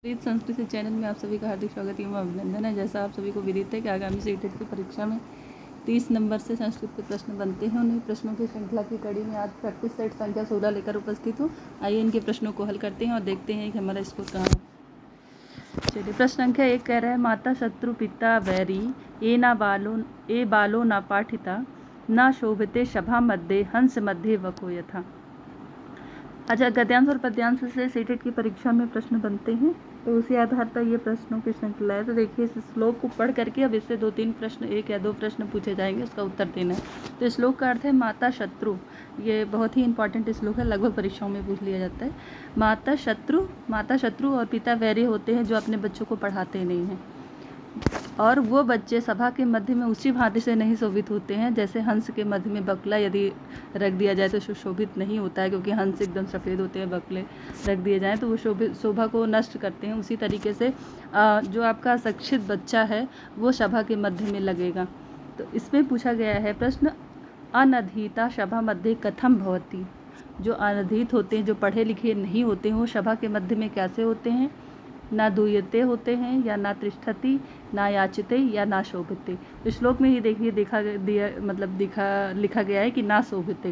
प्रीत Sanskrit channel में आप सभी का हार्दिक स्वागत एवं अभिनंदन है। जैसा आप सभी को विदित है कि आगामी सीटेट की परीक्षा में 30 नंबर से संस्कृत के प्रश्न बनते हैं। उन्हीं प्रश्नों की श्रृंखला की कड़ी में आज प्रैक्टिस सेट संख्या 16 लेकर उपस्थित हूँ। आइए इनके प्रश्नों को हल करते हैं और देखते हैं कि हमारा स्कोर कहाँ है। चलिए, प्रश्न संख्या 1 कह रहा है, माता शत्रु पिता वैरी ए बालो ना पाठिता न शोभते सभा मध्य हंस मध्य वको यथा। अच्छा, गद्यांश और पद्यांश से सीटेट की परीक्षा में प्रश्न बनते हैं, तो उसी आधार पर ये प्रश्नों की श्रृंखला है। तो देखिए, इस श्लोक को पढ़ करके अब इससे 2-3 प्रश्न, 1 या 2 प्रश्न पूछे जाएंगे, उसका उत्तर देना है। तो इस श्लोक का अर्थ है माता शत्रु। ये बहुत ही इंपॉर्टेंट श्लोक है, लगभग परीक्षाओं में पूछ लिया जाता है। माता शत्रु और पिता वैरी होते हैं जो अपने बच्चों को पढ़ाते नहीं हैं, और वो बच्चे सभा के मध्य में उसी भांति से नहीं शोभित होते हैं जैसे हंस के मध्य में बकला यदि रख दिया जाए तो सुशोभित नहीं होता है, क्योंकि हंस एकदम सफ़ेद होते हैं, बकले रख दिए जाएं तो वो शोभा को नष्ट करते हैं। उसी तरीके से जो आपका शिक्षित बच्चा है वो सभा के मध्य में लगेगा। तो इसमें पूछा गया है प्रश्न, अनधीता सभा मध्य कथम भवति। जो अनधीत होते हैं, जो पढ़े लिखे नहीं होते हैं, वो सभा के मध्य में कैसे होते हैं? ना दूयते होते हैं, या ना तिष्ठति, ना याचिते, या ना शोभिते। तो श्लोक में ही देखिए लिखा गया है कि ना शोभिते।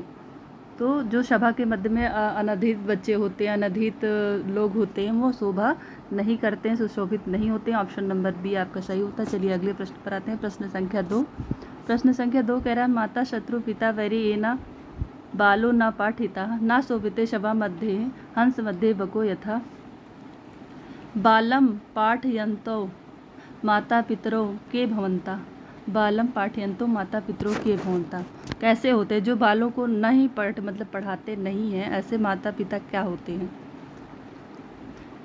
तो जो सभा के मध्य में अनधित बच्चे होते हैं, अनधित लोग होते हैं, वो शोभा नहीं करते हैं, सुशोभित नहीं होते हैं। ऑप्शन नंबर बी आपका सही होता है। चलिए अगले प्रश्न पर आते हैं। प्रश्न संख्या 2 कह रहा है, माता शत्रु पिता वैरी ये ना बालो ना पाठिता ना शोभिते सभा मध्य हंस मध्य बको यथा। बालम पाठयंतो माता पितरों के भवंता। बालम पाठयंतो माता पितरों के भवंता। कैसे होते हैं? जो बालों को नहीं पढ़ाते नहीं हैं, ऐसे माता पिता क्या होते हैं?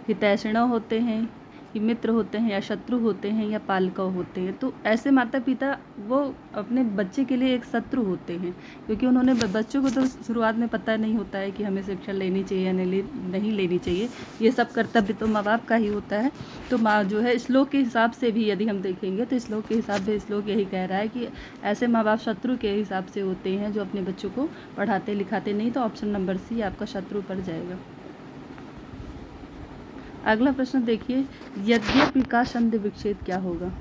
हितैषिण होते हैं, कि मित्र होते हैं, या शत्रु होते हैं, या पालक होते हैं। तो ऐसे माता पिता वो अपने बच्चे के लिए एक शत्रु होते हैं, क्योंकि उन्होंने बच्चों को तो शुरुआत में पता नहीं होता है कि हमें शिक्षा लेनी चाहिए या नहीं लेनी चाहिए। ये सब कर्तव्य तो माँ बाप का ही होता है। तो माँ जो है, श्लोक के हिसाब से भी यदि हम देखेंगे तो श्लोक के हिसाब से श्लोक यही कह रहा है कि ऐसे माँ बाप शत्रु के हिसाब से होते हैं जो अपने बच्चों को पढ़ाते लिखाते नहीं। तो ऑप्शन नंबर सी आपका शत्रु पर जाएगा। अगला प्रश्न देखिए, यद्यपि का संधि विच्छेद क्या होगा?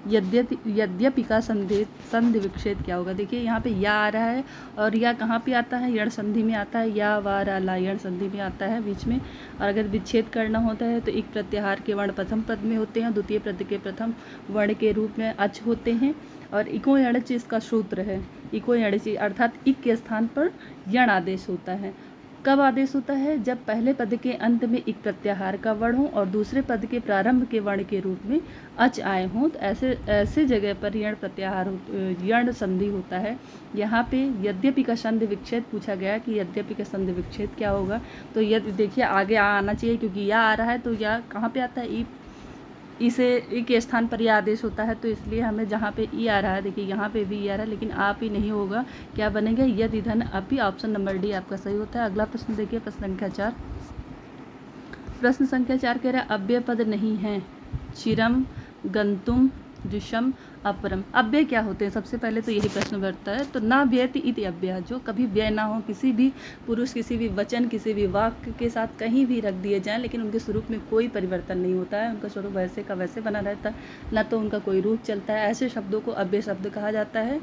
यद्यपि का संधि विच्छेद क्या होगा? देखिए यहाँ पे या आ रहा है, और या कहाँ पे आता है? यण संधि में आता है। या वा रा ला यण संधि में आता है बीच में। और अगर विच्छेद करना होता है तो एक प्रत्याहार के वर्ण प्रथम पद में होते हैं, द्वितीय पद के प्रथम वर्ण के रूप में अच होते हैं, और इको यणच इसका सूत्र है। इको यणच अर्थात इक के स्थान पर यण आदेश होता है। कब आदेश होता है? जब पहले पद के अंत में एक प्रत्याहार का वर्ण हो और दूसरे पद के प्रारंभ के वर्ण के रूप में अच आए हों, तो ऐसे जगह पर यण संधि होता है। यहाँ पे यद्यपि का संधि विच्छेद पूछा गया कि यद्यपि का संधि विच्छेद क्या होगा? तो यदि देखिए आगे आना चाहिए, क्योंकि या आ रहा है, तो या कहाँ पे आता है? ई के स्थान पर यह आदेश होता है, तो इसलिए हमें जहाँ पे ई आ रहा है, देखिए यहाँ पे भी ई आ रहा है, लेकिन आप ही नहीं होगा। क्या बनेगा? यदि धन अपि। ऑप्शन नंबर डी आपका सही होता है। अगला प्रश्न देखिए, प्रश्न संख्या 4 कह रहा है, अव्यय पद नहीं है। चिरम, गंतुम, जुषम, अपरम। अव्यय क्या होते हैं? सबसे पहले तो यही प्रश्न बढ़ता है। तो ना व्ययति इति अव्यय, जो कभी व्यय ना हो, किसी भी पुरुष, किसी भी वचन, किसी भी वाक्य के साथ कहीं भी रख दिए जाएं, लेकिन उनके स्वरूप में कोई परिवर्तन नहीं होता है, उनका स्वरूप वैसे का वैसे बना रहता है, ना तो उनका कोई रूप चलता है। ऐसे शब्दों को अव्यय शब्द कहा जाता है।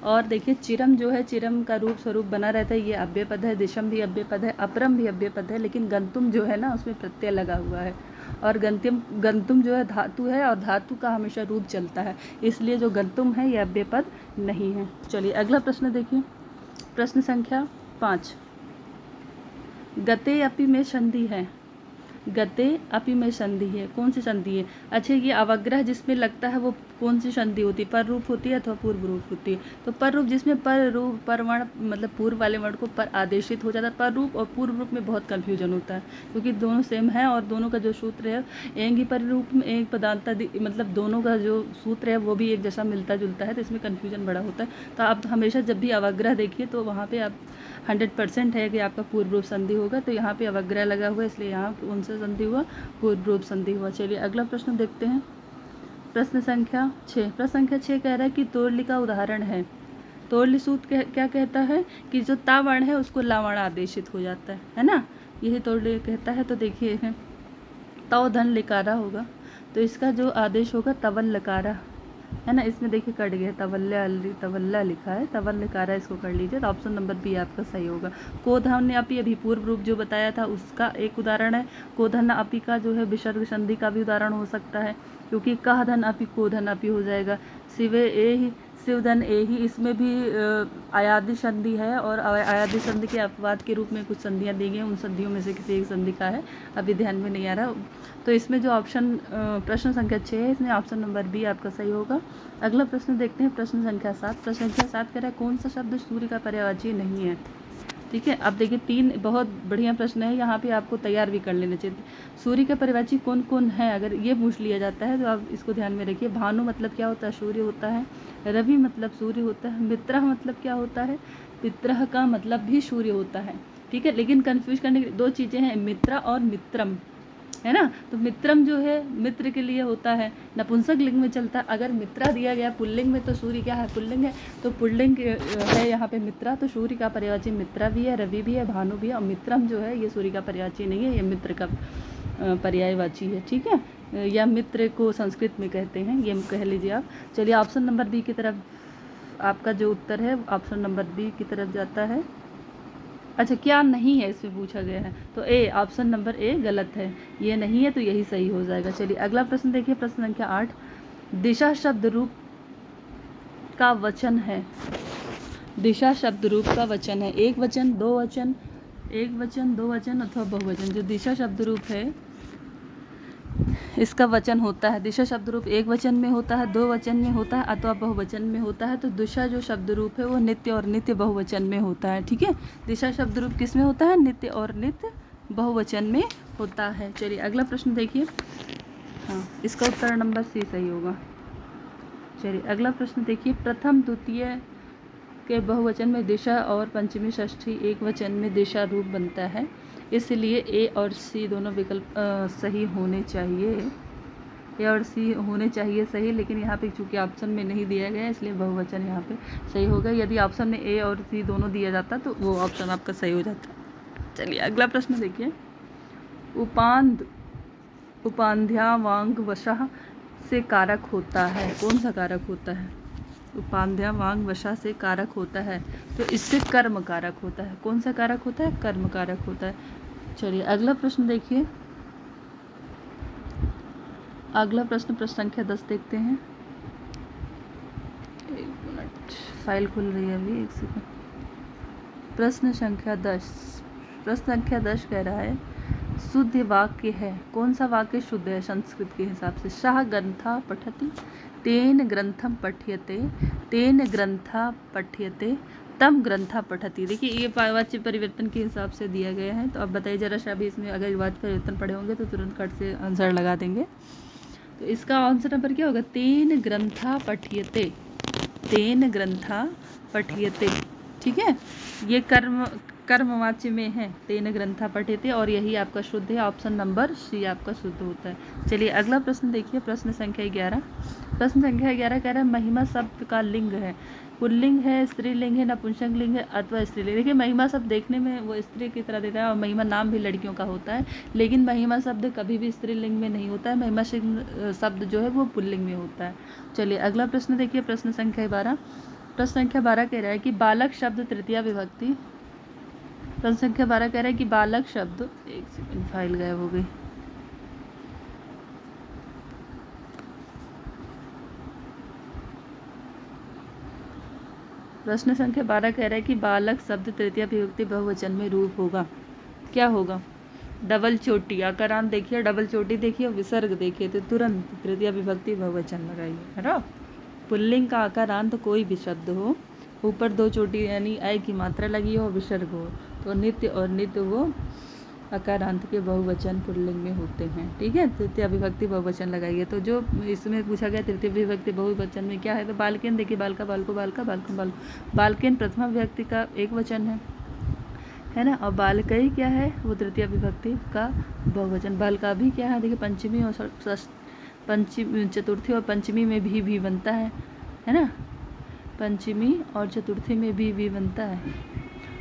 और देखिए, चिरम जो है, चिरम का रूप स्वरूप बना रहता है, ये अव्यय पद है। दिशम भी अव्यय पद है, अपरम भी अव्यय पद है, लेकिन गंतुम जो है ना, उसमें प्रत्यय लगा हुआ है। और गंतुम जो है धातु है, और धातु का हमेशा रूप चलता है, इसलिए जो गंतुम है ये अव्यय पद नहीं है। चलिए अगला प्रश्न देखिए, प्रश्न संख्या 5। गते अपि में संधि है। गते अपि में संधि है। कौन सी संधि है? अच्छा, ये अवग्रह जिसमें लगता है वो कौन सी संधि होती है? पर रूप होती है अथवा पूर्व रूप होती है? तो पर रूप, जिसमें पर रूप, पर वर्ण पूर्व वाले वर्ण को पर आदेशित हो जाता है। पर रूप और पूर्व रूप में बहुत कन्फ्यूजन होता है, क्योंकि दोनों सेम है और दोनों का जो सूत्र है, एक ही पर रूप में एक पदांता, दोनों का जो सूत्र है वो भी एक जैसा मिलता जुलता है, तो इसमें कन्फ्यूजन बड़ा होता है। तो आप हमेशा जब भी अवग्रह देखिए तो वहाँ पर आप 100% है कि आपका पूर्व रूप संधि होगा। तो यहाँ पे अवग्रह लगा हुआ है, इसलिए यहाँ कौन सा संधि हुआ? पूर्व रूप संधि हुआ। चलिए अगला प्रश्न देखते हैं, प्रश्न संख्या 6 कह रहा है कि तोड़ली का उदाहरण है। तोड़ली सूत्र क्या कहता है? कि जो ता वर्ण है उसको ला वर्ण आदेशित हो जाता है ना, यही तोड़ली कहता है। तो देखिए, तव धन लिकारा होगा, तो इसका जो आदेश होगा तवल लकारा है ना। इसमें देखिए कट गया, तवल्ला लिखा है, तवल लिकारा इसको कर लीजिए। तो ऑप्शन नंबर बी आपका सही होगा। कोधन्य अपी अभी पूर्व रूप जो बताया था उसका एक उदाहरण है। कोधन्य अपी का जो है विसर्ग संधि का भी उदाहरण हो सकता है, क्योंकि कह धन अपी कोधन अपी हो जाएगा। शिवे ए ही शिवधन ए ही, इसमें भी अयादि संधि है, और अयादि संधि के अपवाद के रूप में कुछ संधियाँ दी गई, उन संधियों में से किसी एक संधि का है, अभी ध्यान में नहीं आ रहा। तो इसमें जो ऑप्शन प्रश्न संख्या 6 है, इसमें ऑप्शन नंबर बी आपका सही होगा। अगला प्रश्न देखते हैं, प्रश्न संख्या 7। प्रश्न संख्या 7 कह रहा है कौन सा शब्द सूर्य का पर्यायवाची नहीं है। ठीक है, अब देखिए 3 बहुत बढ़िया प्रश्न है, यहाँ पे आपको तैयार भी कर लेने चाहिए। सूर्य के पर्यायवाची कौन कौन है, अगर ये पूछ लिया जाता है तो आप इसको ध्यान में रखिए। भानु मतलब क्या होता है, सूर्य होता है। रवि मतलब सूर्य होता है। मित्रः मतलब क्या होता है, पित्रः का मतलब भी सूर्य होता है। ठीक है, लेकिन कंफ्यूज करने की 2 चीज़ें हैं, मित्र और मित्रम, है ना। तो मित्रम जो है मित्र के लिए होता है, नपुंसक लिंग में चलता है। अगर मित्रा दिया गया पुल्लिंग में, तो सूर्य क्या है, पुल्लिंग है, तो पुल्लिंग है यहाँ पे मित्रा, तो सूर्य का पर्यायवाची मित्रा भी है, रवि भी है, भानु भी है। और मित्रम जो है ये सूर्य का पर्यायवाची नहीं है, ये मित्र का पर्यायवाची है। ठीक है, या मित्र को संस्कृत में कहते हैं, ये कह लीजिए आप। चलिए ऑप्शन नंबर बी की तरफ आपका जो उत्तर है ऑप्शन नंबर बी की तरफ जाता है। अच्छा, क्या नहीं है इसमें पूछा गया है, तो ए, ऑप्शन नंबर ए गलत है, ये नहीं है, तो यही सही हो जाएगा। चलिए अगला प्रश्न देखिए, प्रश्न संख्या 8। दिशा शब्द रूप का वचन है। दिशा शब्द रूप का वचन है, एक वचन, दो वचन, एक वचन, दो वचन अथवा बहुवचन। जो दिशा शब्द रूप है इसका वचन होता है, दिशा शब्द रूप एक वचन में होता है, दो वचन में होता है अथवा बहुवचन में होता है। तो दिशा जो शब्द रूप है वो नित्य और नित्य बहुवचन में होता है। ठीक है, दिशा शब्द रूप किस में होता है, नित्य और नित्य बहुवचन में होता है। चलिए अगला प्रश्न देखिए, हाँ इसका उत्तर नंबर सी सही होगा। चलिए अगला प्रश्न देखिए, प्रथम द्वितीय के बहुवचन में दिशा और पंचमी षष्ठी एक वचन में दिशा रूप बनता है, इसलिए ए और सी दोनों विकल्प सही होने चाहिए। ए और सी होने चाहिए सही, लेकिन यहाँ पे चूँकि ऑप्शन में नहीं दिया गया है इसलिए बहुवचन यहाँ पे सही होगा। यदि ऑप्शन में ए और सी दोनों दिया जाता तो वो ऑप्शन आपका सही हो जाता। चलिए अगला प्रश्न देखिए, उपाध्यावांग वशः से कारक होता है, कौन सा कारक होता है, उपाध्यावांग वशः से कारक होता है, तो इससे कर्म कारक होता है। कौन सा कारक होता है, कर्म कारक होता है। चलिए अगला प्रश्न देखिए, अगला प्रश्न प्रश्न संख्या 10 देखते हैं। एक मिनट, फाइल खुल रही है अभी, एक सेकंड। प्रश्न संख्या 10, प्रश्न संख्या 10 कह रहा है शुद्ध वाक्य है, कौन सा वाक्य शुद्ध है संस्कृत के हिसाब से। सः ग्रंथा पठति, तेन ग्रंथम पठ्यते, तेन ग्रंथा पठ्यते, तम ग्रंथा पठति। देखिए ये वाच्य परिवर्तन के हिसाब से दिया गया है, तो अब बताइए जरा सा अभी इसमें अगर वाच्य परिवर्तन पढ़े होंगे तो तुरंत कट से आंसर लगा देंगे। तो इसका आंसर नंबर क्या होगा, तेन ग्रंथा पठ्यते, तेन ग्रंथा पठ्यते। ठीक है, ये कर्मवाच्य में है, तेन ग्रंथा पठ्यते, और यही आपका शुद्ध है, ऑप्शन नंबर सी आपका शुद्ध होता है। चलिए अगला प्रश्न देखिए, प्रश्न संख्या 11। प्रश्न संख्या 11 कह रहा है महिमा शब्द का लिंग है, पुल्लिंग है, स्त्रीलिंग है, नपुंसक लिंग है अथवा स्त्रीलिंग। देखिए महिमा शब्द देखने में वो स्त्री की तरह देता है, और महिमा नाम भी लड़कियों का होता है, लेकिन महिमा शब्द कभी भी स्त्रीलिंग में नहीं होता है, महिमा शब्द जो है वो पुल्लिंग में होता है। चलिए अगला प्रश्न देखिए, प्रश्न संख्या 12। प्रश्न संख्या 12 कह रहा है कि बालक शब्द तृतीया विभक्ति। प्रश्न संख्या 12 कह रहा है कि बालक शब्द, एक सेकंड फाइल गायब हो गई। प्रश्न संख्या 12 कह रहा है कि बालक शब्द तृतीया विभक्ति बहुवचन में रूप होगा, क्या होगा, डबल चोटी। आकारांत देखिए, डबल चोटी देखिए, विसर्ग देखिए, तो तुरंत तृतीया विभक्ति बहुवचन लगाइए, है ना। पुल्लिंग का आकारांत कोई भी शब्द हो, ऊपर 2 चोटी यानी आई की मात्रा लगी हो, विसर्ग हो, तो नित्य और नित्य वो आकारांत के बहुवचन पुल्लिंग में होते हैं। ठीक है, तृतीय विभक्ति बहुवचन लगाइए। तो जो इसमें पूछा गया तृतीय विभक्ति बहुवचन में क्या है, तो बालकेन देखिए, बालका, बालको, बालका, बालकम, बालको। बालकेन प्रथमा विभक्ति का एक वचन है ना, और बालकई क्या है, वो तृतीय विभक्ति का बहुवचन। बालका भी क्या है, देखिए पंचमी और पंचमी, चतुर्थी और पंचमी में भी बनता है ना, पंचमी और चतुर्थी में भी बनता है।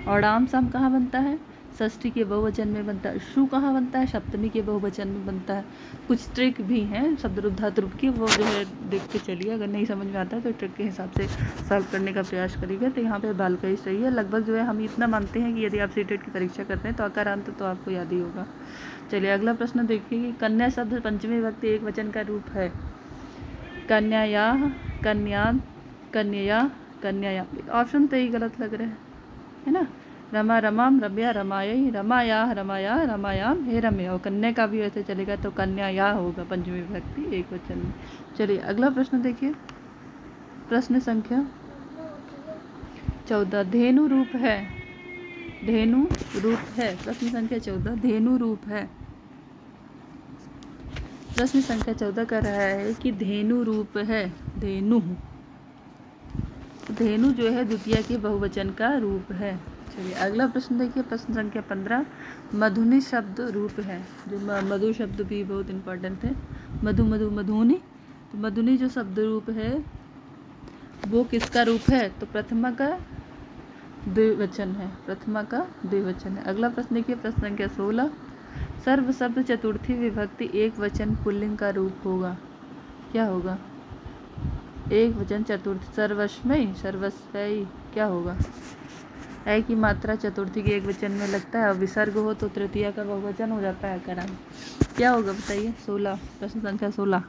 और आम साम कहाँ बनता है, षष्ठी के बहुवचन में बनता है। शु कहाँ बनता है? सप्तमी के बहुवचन में बनता है। कुछ ट्रिक भी हैं शब्द रूप धातु रूप की, वो जो है देख के चलिए। अगर नहीं समझ में आता है तो ट्रिक के हिसाब से सॉल्व करने का प्रयास करिएगा। तो यहाँ पे बाल का ही सही है। लगभग जो है हम इतना मानते हैं कि यदि आप सीटेट की परीक्षा करते हैं तो अकारांत तो आपको याद ही होगा। चलिए अगला प्रश्न देखिए कि कन्या शब्द पंचमी विभक्ति एक वचन का रूप है। कन्यायाः, कन्यान्, कन्यया, कन्याया। ऑप्शन तो ही गलत लग रहा है ना। रमा रमाम, रम्या रमायै, रमायाः रमाया, रमायाम हे रमे। और कन्या का भी वैसे चलेगा तो कन्याया होगा पंचमी विभक्ति एक वचन में। चलिए अगला प्रश्न देखिए, प्रश्न संख्या 14। धेनु रूप है। धेनु रूप है। प्रश्न संख्या 14 धेनु रूप है। प्रश्न संख्या 14 कह रहा है कि धेनु रूप है। धेनु, धेनु जो है द्वितीय के बहुवचन का रूप है। चलिए अगला प्रश्न देखिए, प्रश्न संख्या 15। मधुनी शब्द रूप है। जो मधु शब्द भी बहुत इंपॉर्टेंट है। मधु मधु मधुनी। तो मधुनी जो शब्द रूप है वो किसका रूप है? तो प्रथमा का द्विवचन है। प्रथमा का द्विवचन है। अगला प्रश्न देखिए, प्रश्न संख्या 16। सर्व शब्द चतुर्थी विभक्ति एक वचन पुल्लिंग का रूप होगा। क्या होगा? एक वचन चतुर्थी। सर्वस्मय, सर्वस्वई क्या होगा? ऐ की मात्रा चतुर्थी के एक वचन में लगता है और विसर्ग हो तो तृतीया का बहुवचन हो जाता है अकारांत। क्या होगा बताइए? 16। प्रश्न संख्या 16।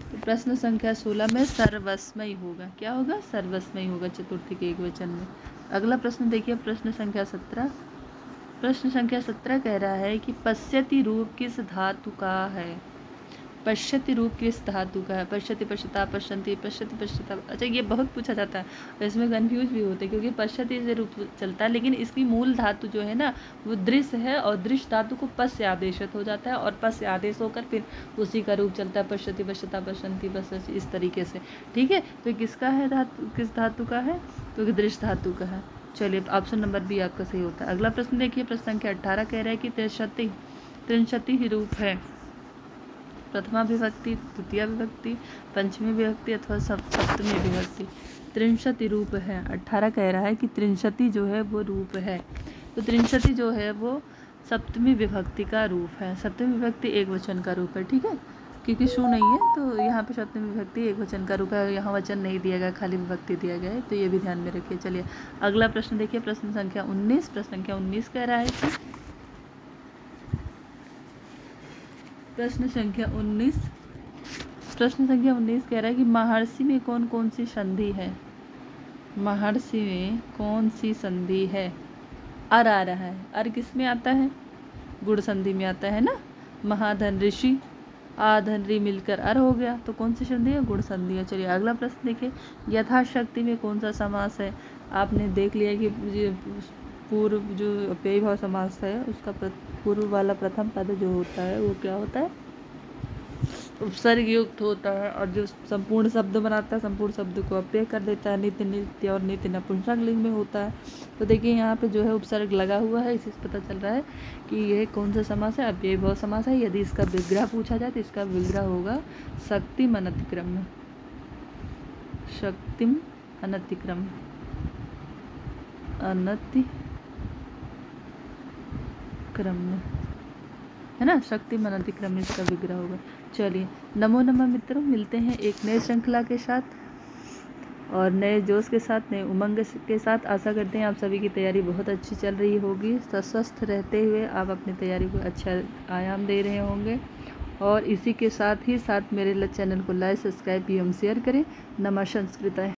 तो प्रश्न संख्या 16 में सर्वस्मय होगा। क्या होगा? सर्वस्मय होगा चतुर्थी के एक वचन में। अगला प्रश्न देखिए, प्रश्न संख्या 17। प्रश्न संख्या 17 कह रहा है कि पश्यति रूप किस धातु का है? पश्यति रूप किस धातु का है? पश्यति, पश्यता, पश्यन्ति, पश्यति, पश्यता। अच्छा ये बहुत पूछा जाता है, इसमें कंफ्यूज भी होते हैं क्योंकि पश्यति से रूप चलता है, लेकिन इसकी मूल धातु जो है ना वो दृश्य है और दृश्य धातु को पश्य आदेशित हो जाता है और पश्य आदेश होकर फिर उसी का रूप चलता है। पश्यति, पश्यता, पश्यन्ति, पश्यति, इस तरीके से। ठीक है, तो किसका है धातु? किस धातु का है? तो दृश्य धातु का है। चलिए ऑप्शन नंबर बी आपका सही होता है। अगला प्रश्न देखिए, प्रश्न संख्या 18 कह रहा है कि त्रिंशति ही रूप है। प्रथमा विभक्ति, द्वितीय विभक्ति, पंचमी विभक्ति अथवा सप्तमी विभक्ति। त्रिंशति रूप है। 18 कह रहा है कि त्रिंशति जो है वो रूप है। तो त्रिंशति जो है वो सप्तमी विभक्ति का रूप है। सप्तमी विभक्ति एक वचन का रूप है। ठीक है, क्योंकि शू नहीं है तो यहाँ पे सप्तमी विभक्ति एक वचन का रूप है। यहाँ वचन नहीं दिया गया, खाली विभक्ति दिया गया है, तो ये भी ध्यान में रखिए। चलिए अगला प्रश्न देखिए, प्रश्न संख्या 19। प्रश्न संख्या 19 कह रहा है कि प्रश्न संख्या 19 कह रहा है कि महर्षि में कौन कौन सी संधि है? महर्षि में कौन सी संधि है? अर आ रहा है। अर किस में आता है? गुण संधि में आता है ना। महाधन ऋषि, आधन रि मिलकर अर हो गया, तो कौन सी संधि है? गुण संधि है। चलिए अगला प्रश्न देखिए, यथाशक्ति में कौन सा समास है? आपने देख लिया कि पूर्व जो अव्ययी भाव समास है उसका पूर्व वाला प्रथम पद जो होता है वो क्या होता है? उपसर्ग युक्त होता है, और जो संपूर्ण शब्द बनाता है संपूर्ण शब्द को अव्यय कर देता है। नित्य, नित्य और नित्य नपुंसक लिंग में होता है। तो देखिए यहाँ पे जो है उपसर्ग लगा हुआ है, इससे पता चल रहा है कि यह कौन सा समास है? अव्ययी भाव समास है। यदि इसका विग्रह पूछा जाए तो इसका विग्रह होगा शक्तिम अनतिक्रम्य। शक्तिम अनतिक्रम्य, अनतिक्रम्य है ना। शक्ति मन अतिक्रम्य इसका विग्रह होगा। चलिए नमो नमः मित्रों, मिलते हैं एक नए श्रृंखला के साथ और नए जोश के साथ, नए उमंग के साथ। आशा करते हैं आप सभी की तैयारी बहुत अच्छी चल रही होगी। स्वस्थ रहते हुए आप अपनी तैयारी को अच्छा आयाम दे रहे होंगे। और इसी के साथ ही साथ मेरे चैनल को लाइक, सब्सक्राइब एवं शेयर करें। नमः संस्कृताय।